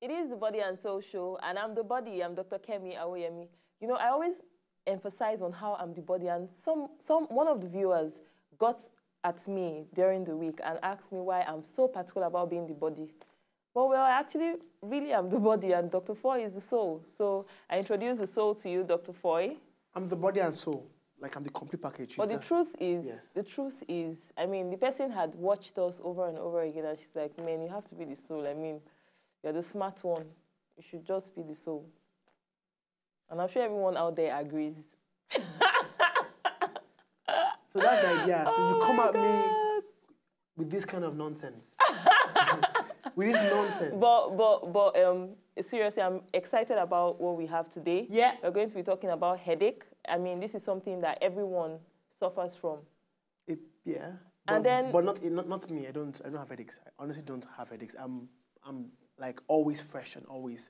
It is the Body and Soul Show, and I'm the body. I'm Dr. Kemi, Awoyemi. You know, I always emphasize on how I'm the body, and one of the viewers got at me during the week and asked me why I'm so particular about being the body. Well, I actually really am the body, and Dr. Foy is the soul. So I introduce the soul to you, Dr. Foy. I'm the body and soul. Like, I'm the complete package. But the truth is, I mean, the person had watched us over and over again, and she's like, man, you have to be the soul. I mean, you're the smart one. You should just be the soul. And I'm sure everyone out there agrees. So that's the idea. So you come at me with this kind of nonsense. With this nonsense. But seriously, I'm excited about what we have today. Yeah. We're going to be talking about headache. I mean, this is something that everyone suffers from. Yeah. And then, but not me. I don't have headaches. I honestly don't have headaches. I'm like always fresh and always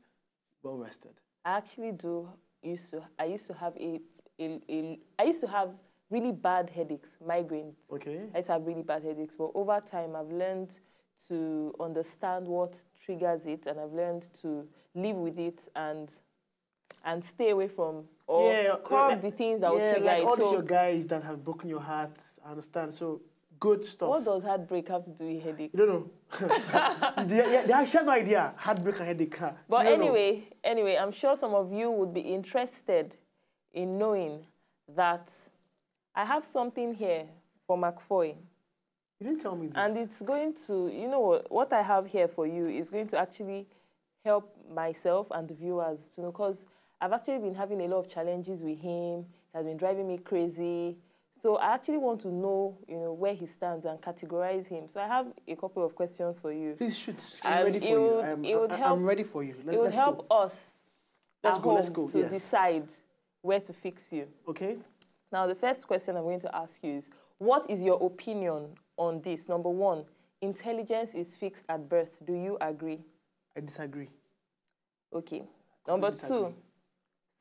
well rested. I actually I used to have really bad headaches, migraines. Okay. I used to have really bad headaches, but over time I've learned to understand what triggers it, and I've learned to live with it and stay away from or curb the things that will trigger like it. All these your guys that have broken your heart, I understand. So good stuff. What does heartbreak have to do with headache? You don't know. They actually have no idea. Heartbreak and headache. But anyway, I'm sure some of you would be interested in knowing that I have something here for MACFOY. You didn't tell me this. And it's going to, you know what I have here for you is going to actually help myself and the viewers to know, because I've actually been having a lot of challenges with him. He has been driving me crazy. So I actually want to know, where he stands and categorize him. So I have a couple of questions for you. Please shoot. I'm ready for you. I'm ready for you. It would help us Let's go. to decide where to fix you. Okay. Now, the first question I'm going to ask you is, what is your opinion on this? Number one, intelligence is fixed at birth. Do you agree? I disagree. Okay. Number two,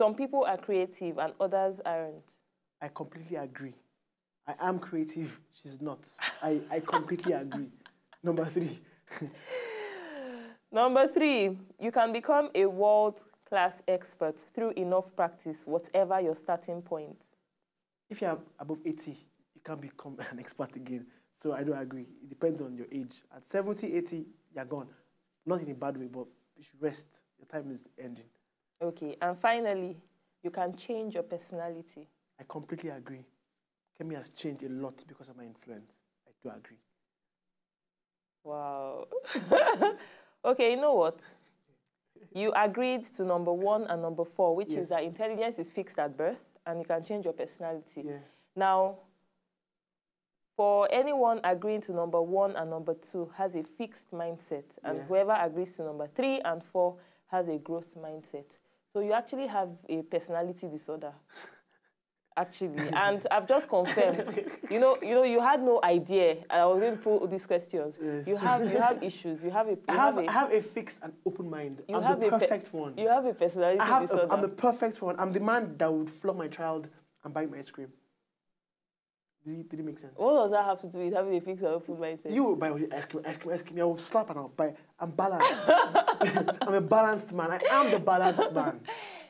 some people are creative and others aren't. I completely agree. I am creative. She's not. I completely agree. Number three. Number three, you can become a world-class expert through enough practice, whatever your starting point. If you're above 80, you can't become an expert again. So I don't agree. It depends on your age. At 70, 80, you're gone. Not in a bad way, but you should rest. Your time is ending. Okay. And finally, you can change your personality. I completely agree. Kemi has changed a lot because of my influence. I do agree. Wow. Okay, you know what? You agreed to number 1 and number 4, which is that intelligence is fixed at birth and you can change your personality. Yeah. Now, for anyone agreeing to number 1 and number 2 has a fixed mindset, and whoever agrees to number 3 and 4 has a growth mindset. So you actually have a personality disorder. Actually, and I've just confirmed. You had no idea. I was going to put these questions. Yes. You have issues. I have a fixed and open mind. I'm the perfect one. You have a personality disorder. I'm the perfect one. I'm the man that would flog my child and buy my ice cream. Did it make sense? What does that have to do with having a fixed and open mindset? You will buy ice cream. I will slap and I'll buy. I'm balanced. I'm a balanced man. I am the balanced man.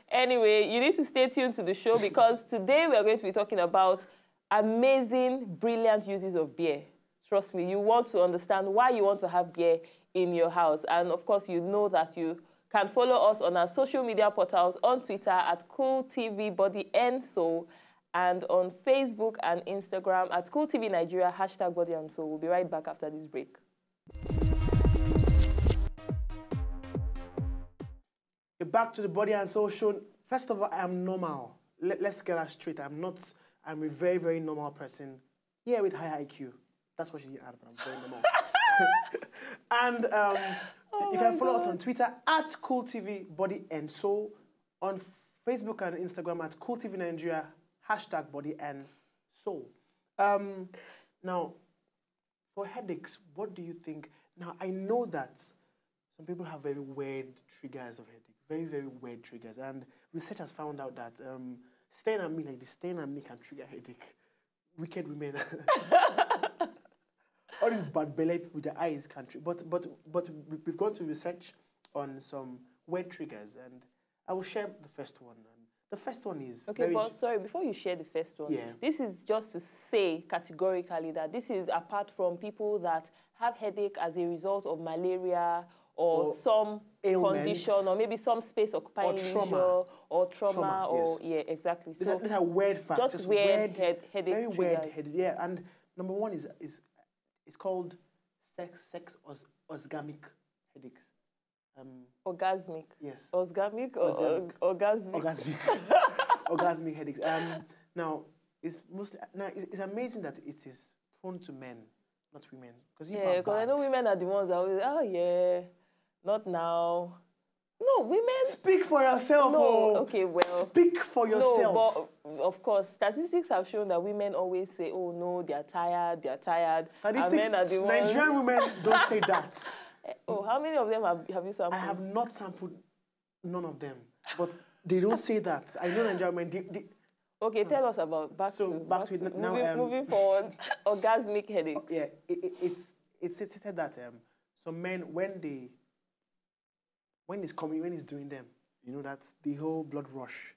Anyway, you need to stay tuned to the show because today we are going to be talking about amazing, brilliant uses of beer. Trust me, you want to understand why you want to have beer in your house. And of course, you know that you can follow us on our social media portals on Twitter at CoolTVBodyandSoul and on Facebook and Instagram at CoolTVNigeria, #BodyandSoul. We'll be right back after this break. Back to the Body and Soul Show. First of all, I am normal. Let's get that straight. I'm a very, very normal person. Yeah, with high IQ. That's what she didn't add, but I'm very normal. And you can follow us on Twitter at CoolTVBodyandSoul, on Facebook and Instagram at CoolTVNigeria, #BodyandSoul. Now, for headaches, what do you think? Now, I know that some people have very weird triggers of headache. Very, very weird triggers. And research has found out that staring at me like this, staring at me can trigger headache. Wicked women. All these bad belly people with their eyes can trigger. But we've gone to research on some word triggers, and I will share the first one. And the first one is okay, but sorry, before you share the first one, this is just to say categorically that this is apart from people that have headache as a result of malaria or some condition, or maybe some space-occupying leisure, or trauma, or yes. Exactly. These are weird facts. Just weird headache very triggers. Weird headache. Yeah, and number one is it's called orgasmic headaches. Orgasmic. Yes. Orgasmic or orgasmic. Orgasmic. Orgasmic headaches. Now it's amazing that it is prone to men, not women. Because I know women are the ones that always, not now. No, women... Speak for yourself. No, okay, well... Speak for yourself. No, but of course, statistics have shown that women always say, oh no, they're tired. Statistics, and men are the ones... Nigerian women don't say that. Oh, how many of them have you sampled? I have not sampled none of them, but they don't say that. I know Nigerian women... Okay, tell us about... Back to it now. Moving forward, orgasmic headaches. Yeah, it's said that some men, when it's doing them, you know, that's the whole blood rush.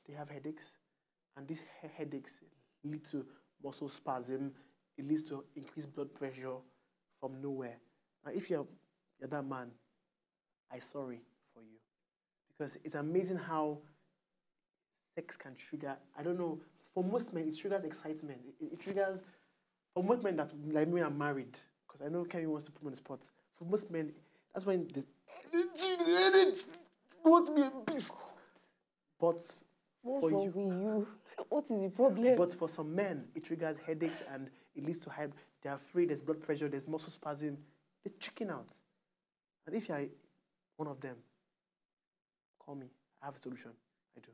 They have headaches, and these headaches lead to muscle spasm. It leads to increased blood pressure from nowhere. Now, if you're that man, I'm sorry for you, because it's amazing how sex can trigger. I don't know. For most men, it triggers excitement. It triggers for most men that like me are married, because I know Kemi wants to put me on the spot. For most men, that's when the energy want to be a beast. But for you, what is the problem? But for some men, it triggers headaches and it leads to they're afraid, there's blood pressure, there's muscle spasm. They chicken out. And if you're one of them, call me. I have a solution. I do.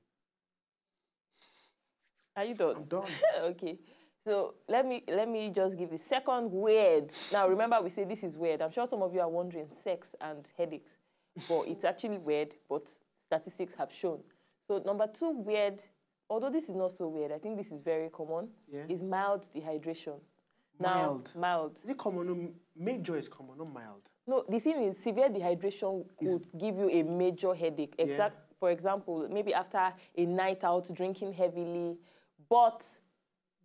Are you done? I'm done. Okay. So let me just give the second weird. Now remember, we say this is weird. I'm sure some of you are wondering sex and headaches, but it's actually weird. But statistics have shown. So number 2 weird, although this is not so weird, I think this is very common. Is mild dehydration. Mild. Now, mild. Is it common? No, major is common, not mild. No, the thing is, severe dehydration could give you a major headache. For example, maybe after a night out, drinking heavily, but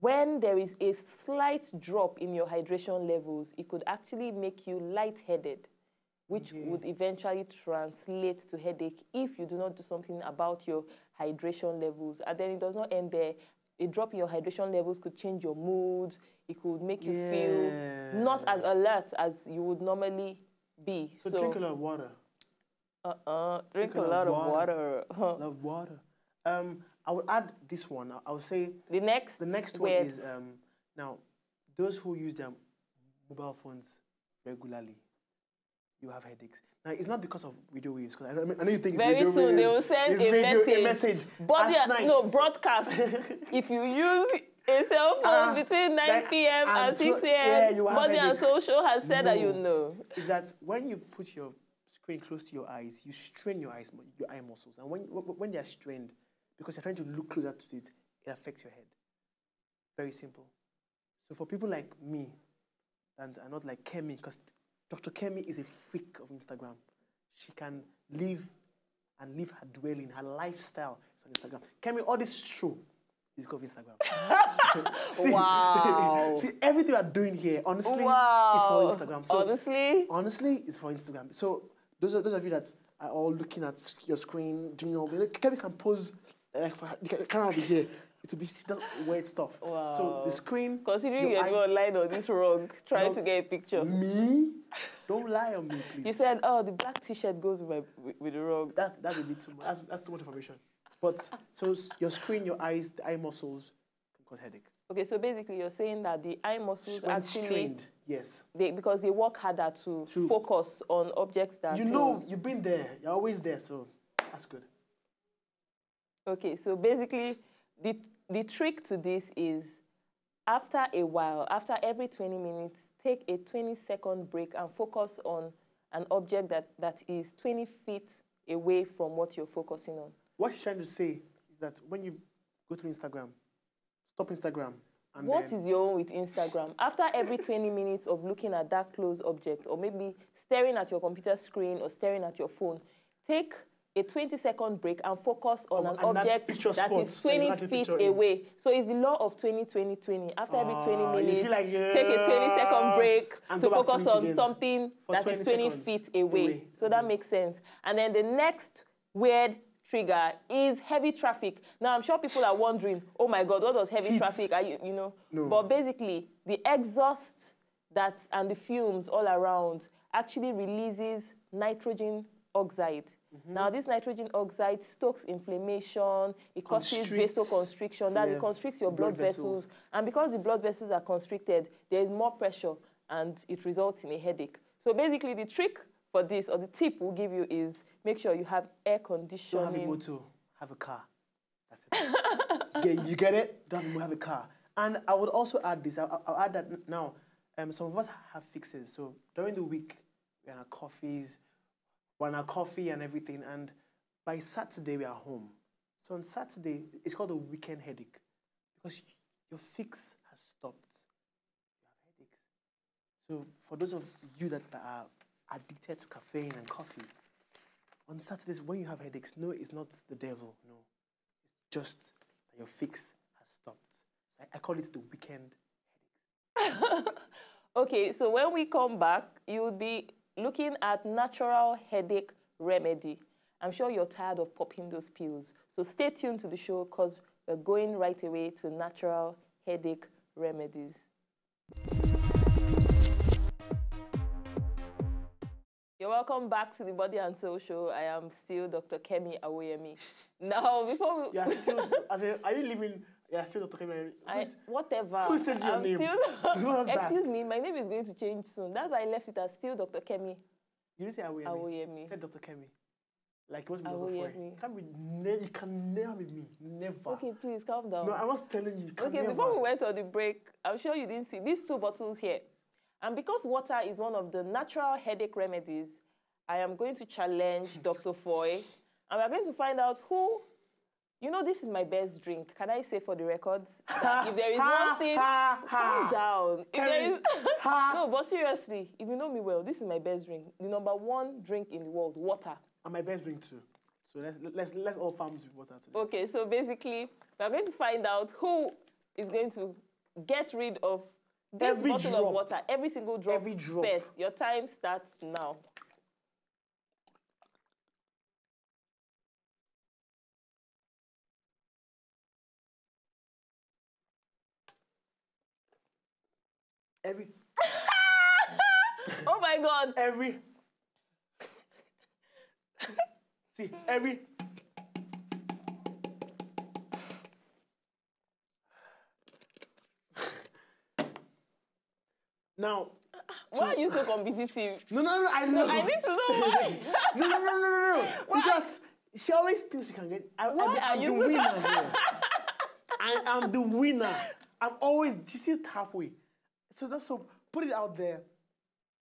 when there is a slight drop in your hydration levels, it could actually make you lightheaded, which would eventually translate to headache if you do not do something about your hydration levels. And then it does not end there. A drop in your hydration levels could change your mood. It could make you feel not as alert as you would normally be. So drink a lot of water. Drink a lot of water. Love water. I would add this one. I would say the next one is now those who use their mobile phones regularly, you have headaches. Now it's not because of video waves, because I know you think very it's video soon waves. they will send a message. But broadcast. If you use a cell phone between 9 p.m. and 6 a.m., Body and Social has said that you know. Is that when you put your screen close to your eyes, you strain your eye muscles, and when they are strained, because you're trying to look closer to it, it affects your head. Very simple. So for people like me, and are not like Kemi, because Dr. Kemi is a freak of Instagram. She can live her dwelling, her lifestyle is on Instagram. Kemi, all this show is because of Instagram. See, everything we are doing here, honestly, is for Instagram. So, honestly, it's for Instagram. So those of you that are all looking at your screen, doing all the Kemi can pose. You cannot be here. She does weird stuff. Wow. So the screen. Considering you're online on this wrong, trying to get a picture. Me? Don't lie on me, please. You said, oh, the black T-shirt goes with the rug. That's a bit too much. That's too much information. But so your screen, your eyes, the eye muscles can cause headache. Okay, so basically you're saying that the eye muscles when actually strained, yes, because they work harder to focus on objects that you've been there. You're always there, so that's good. Okay, so basically, the trick to this is after a while, after every 20 minutes, take a 20-second break and focus on an object that is 20 feet away from what you're focusing on. What she's trying to say is that when you go through Instagram, stop Instagram And what is your own with Instagram? After every 20 minutes of looking at that close object, or maybe staring at your computer screen or staring at your phone, take a 20-second break and focus on an object that is 20 feet away. So it's the law of 20-20-20. After every 20 minutes, like, take a 20-second break to focus on something that is 20 feet away. So that makes sense. And then the next weird trigger is heavy traffic. Now, I'm sure people are wondering, oh my God, what does heavy traffic, you know? No. But basically, the exhaust and the fumes all around actually releases nitrogen oxide. Now, this nitrogen oxide stokes inflammation, it causes vasoconstriction, that it constricts your blood vessels. And because the blood vessels are constricted, there is more pressure and it results in a headache. So basically, the trick for this, or the tip we'll give you, is make sure you have air conditioning. Don't have a motor, have a car. That's it. You get it? Don't have a car. And I would also add this. I'll add that now. Some of us have fixes. So during the week, we're on our coffees, we're on our coffee and everything. And by Saturday, we are home. So on Saturday, it's called a weekend headache because your fix has stopped. You have headaches. So for those of you that are addicted to caffeine and coffee, on Saturdays, when you have headaches, no, it's not the devil, no. It's just that your fix has stopped. So I call it the weekend headaches. Okay, so when we come back, you'll be looking at natural headache remedy. I'm sure you're tired of popping those pills. So stay tuned to the show because we're going right away to natural headache remedies. You're welcome back to the Body and Soul Show. I am still Dr. Kemi Awoyemi. Now, before we... You're still... are you living... You're still Dr. Kemi? Whatever. Who said your name? Excuse me, my name is going to change soon. That's why I left it as still Dr. Kemi. You didn't say Awoyemi. Awoyemi. You said Dr. Kemi. Like, what's Awoyemi? You can never be me. Never. Okay, please, calm down. No, I was telling you. Okay, never. Before we went on the break, I'm sure you didn't see these two bottles here. And because water is one of the natural headache remedies, I am going to challenge Dr. Foy. And we're going to find out who... You know, this is my best drink. Can I say for the records? If there is one thing, calm down. If there is, no, but seriously, if you know me well, this is my best drink. The #1 drink in the world, water. And my best drink too. So let's all farms with water today. Okay, so basically, we're going to find out who is going to get rid of this bottle of water, every single drop, first. Your time starts now. Oh my God! See, Now. Why are you so competitive? No, I know. No, I need to know why. No. Because she always thinks she can get. I'm the winner here. I'm the winner. She sees it halfway. So put it out there.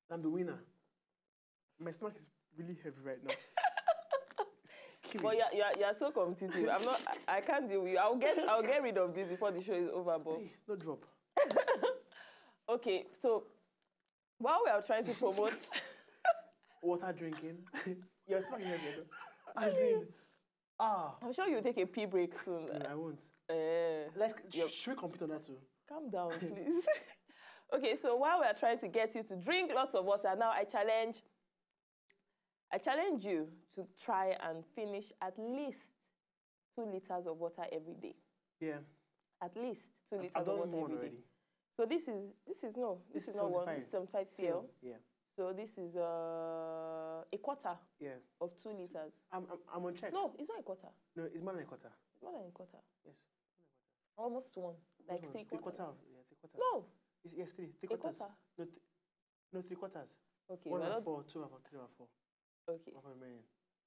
I'm the winner. My stomach is really heavy right now. But you're so competitive. I can't deal with you. I'll get rid of this before the show is over. But see, no drop. Okay, so while we are trying to promote water drinking, your stomach is heavy. As in, I'm sure you'll take a pee break soon. No, I won't. Should we compete on that too? Calm down, please. Okay, so while we are trying to get you to drink lots of water, now I challenge you to try and finish at least 2 liters of water every day. Yeah. At least 2 liters of water every day. Already. So this is not 1, this is 75 cl. Yeah. So this is a quarter of 2 liters. I'm on check. No, it's not a quarter. No, it's more than a quarter. It's more than a quarter. Yes. Almost 1. Like 3 quarters. 3 quarters. No. Yes, 3 quarters. Quarter. No, 3 quarters. Okay. 1 and 4, 2 and 3 and 4. Okay.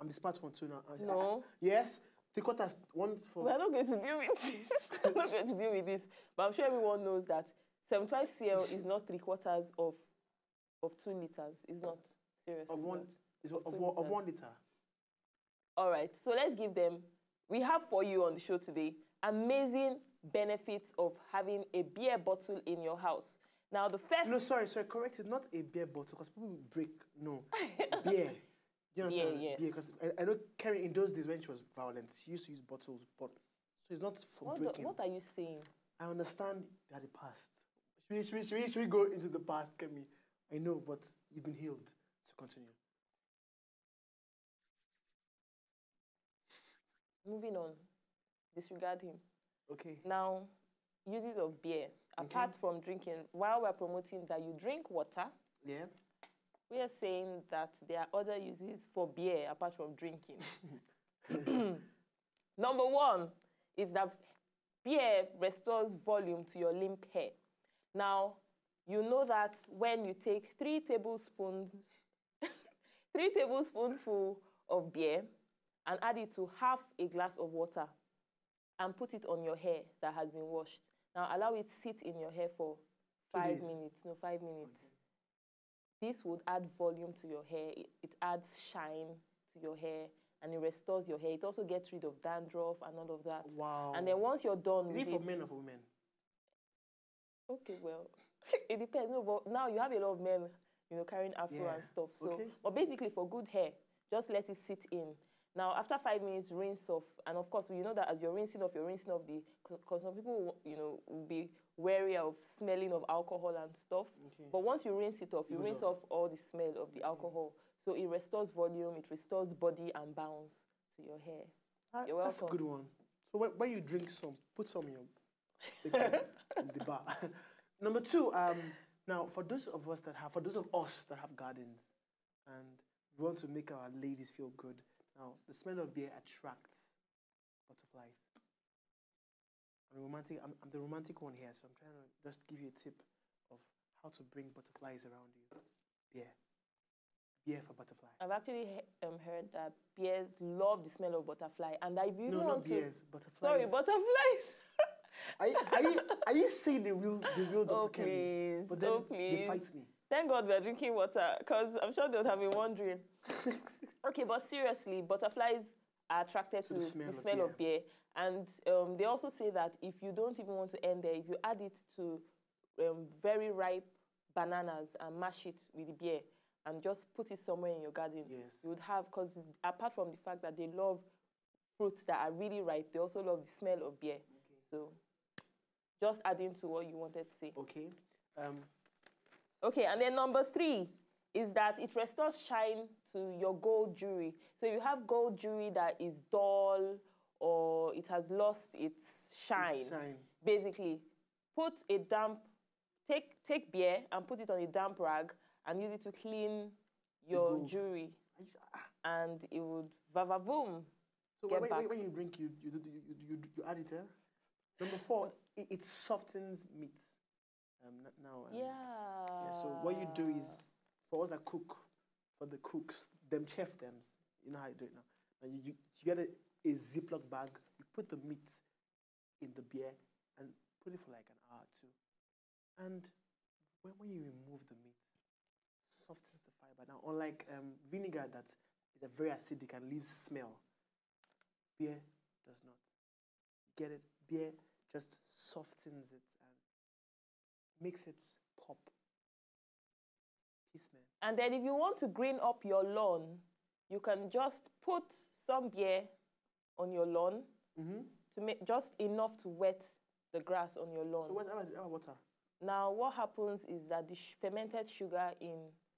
I'm the smart one too now. No. Yes, 3 quarters, 1 for... We're not going to deal with this. We're not going to deal with this. But I'm sure everyone knows that 75 cl is not 3 quarters of 2 liters. It's not. Seriously. Of 1 liter. All right. So let's give them... We have for you on the show today amazing benefits of having a beer bottle in your house. Now, the first... No, sorry, correct. It's not a beer bottle, because people will break. No, beer. You understand? Beer, yes. Because I know Kemi, in those days when she was violent, she used to use bottles, but so it's not for breaking. What are you saying? I understand that the past. Should we go into the past, Kemi? I know, but you've been healed. So continue. Moving on. Disregard him. Okay. Now, uses of beer. Apart from drinking, while we're promoting that you drink water, yeah, we are saying that there are other uses for beer apart from drinking. Number one is that beer restores volume to your limp hair. Now, you know that when you take 3 tablespoons of beer and add it to half a glass of water and put it on your hair that has been washed. Now, allow it sit in your hair for 5 minutes. No, 5 minutes. Okay. This would add volume to your hair. It adds shine to your hair, and it restores your hair. It also gets rid of dandruff and all of that. Wow. And then once you're done with it... Is it for men or for women? Okay, well, it depends. No, but now you have a lot of men, you know, carrying afro and stuff. So, but basically for good hair, just let it sit in. Now, after 5 minutes, rinse off. And of course, you know that as you're rinsing off the... Because some people, you know, will be wary of smelling of alcohol and stuff. Okay. But once you rinse it off, you rinse off all the smell of the alcohol. So it restores volume, it restores body and bounce to your hair. You're welcome. That's a good one. So when you drink some, put some in the bar. Number 2, now for those of us that have gardens and we want to make our ladies feel good, now the smell of beer attracts butterflies. I'm the romantic one here, so I'm trying to just give you a tip of how to bring butterflies around you. Beer for butterfly. I've actually heard that bears love the smell of butterfly, and I really want to... No, not bears, butterflies. Sorry, butterflies. Are you saying the real Dr. Kemi? But then please. They fight me. Thank God we're drinking water, because I'm sure they would have been wondering. Okay, but seriously, butterflies are attracted to the smell of beer. And they also say that if you don't even want to end there, if you add it to very ripe bananas and mash it with the beer and just put it somewhere in your garden, you would have, because apart from the fact that they love fruits that are really ripe, they also love the smell of beer. Okay. So just adding to what you wanted to say. Okay. Okay, and then number 3 is that it restores shine to your gold jewelry. So if you have gold jewelry that is dull or it has lost its shine. Basically, take beer and put it on a damp rag and use it to clean your jewelry. And it would va-va-voom. So when you drink, you add it, Number 4, it softens meat. So what you do is, for us that cook, for the cooks, them chef them, you know how you do it now. And you get a Ziploc bag, you put the meat in the beer and put it for like an hour or 2. And when you remove the meat, it softens the fiber. Now, unlike vinegar that is a very acidic and leaves smell, beer does not. You get it? Beer just softens it and makes it pop. Peace, man. And then if you want to green up your lawn, you can just put some beer on your lawn to make just enough to wet the grass on your lawn. So what's our water? Now, what happens is that the fermented sugar in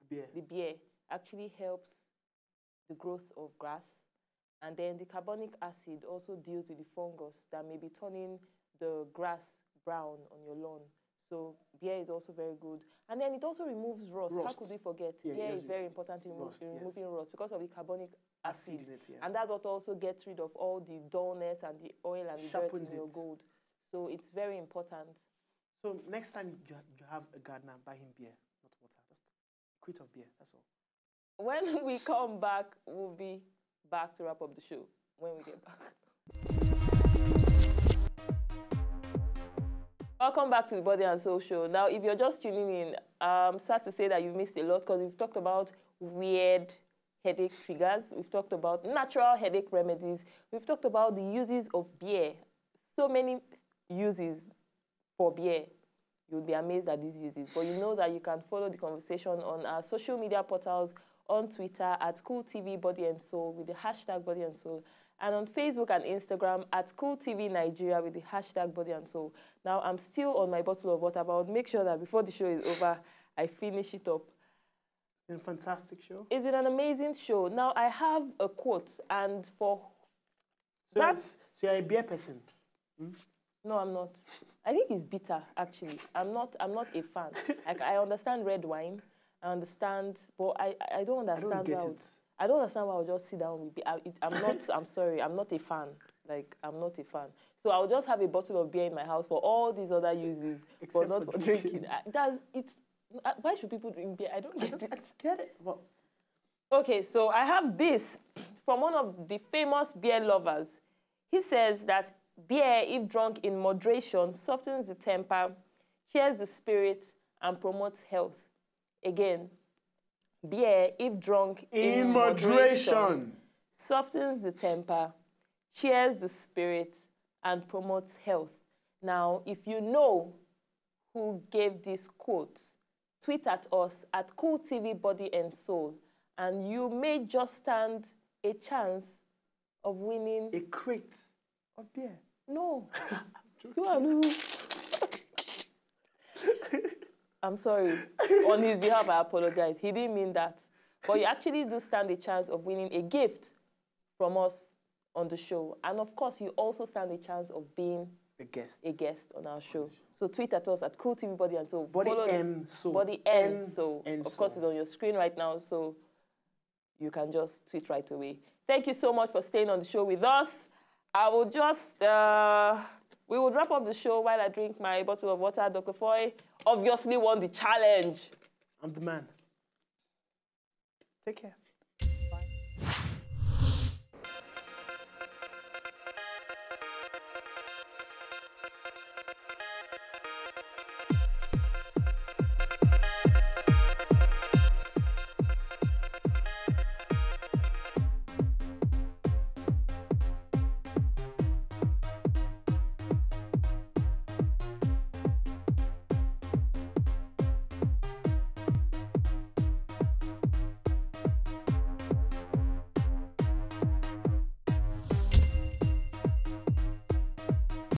the beer actually helps the growth of grass. And then the carbonic acid also deals with the fungus that may be turning the grass brown on your lawn. So beer is also very good. And then it also removes rust. How could we forget? Beer is very important in removing rust because of the carbonic acid. In it, And that's what also gets rid of all the dullness and the oil and the dirt in your gold. So it's very important. So next time you have a gardener, buy him beer, not water. Just a crate of beer, that's all. When we come back, we'll be back to wrap up the show when we get back. Welcome back to the Body and Soul Show. Now, if you're just tuning in, I'm sad to say that you've missed a lot because we've talked about weird headache triggers. We've talked about natural headache remedies. We've talked about the uses of beer. So many uses for beer. You'll be amazed at these uses. But you know that you can follow the conversation on our social media portals, on Twitter at Cool TV Body and Soul with the hashtag Body and Soul, and on Facebook and Instagram at Cool TV Nigeria with the hashtag Body and Soul. Now, I'm still on my bottle of water, but I'll make sure that before the show is over, I finish it up. It's been a fantastic show. It's been an amazing show. Now, I have a quote, and for So you're a beer person? Hmm? No, I'm not. I think it's bitter, actually. I'm not a fan. Like, I understand red wine. I understand, but I don't understand I don't understand why I would just sit down with beer. I'm sorry, I'm not a fan. Like, I'm not a fan. So I'll just have a bottle of beer in my house for all these other uses, but not for drinking. Why should people drink beer? I don't get it. I get it. Well, okay, so I have this from one of the famous beer lovers. He says that beer, if drunk in moderation, softens the temper, cheers the spirit, and promotes health. Again, beer, if drunk in moderation, softens the temper, cheers the spirit, and promotes health. Now, if you know who gave this quote, tweet at us at Cool TV Body and Soul, and you may just stand a chance of winning a crate of beer. No. You are who? I'm sorry. On his behalf, I apologize. He didn't mean that. But you actually do stand a chance of winning a gift from us on the show. And of course, you also stand a chance of being a guest on our show. So tweet at us at Cool TV Body and Soul. Body and Soul. Body and Soul. Of course, it's on your screen right now, so you can just tweet right away. Thank you so much for staying on the show with us. I will just, we will wrap up the show while I drink my bottle of water. Dr. Foy obviously won the challenge. I'm the man. Take care.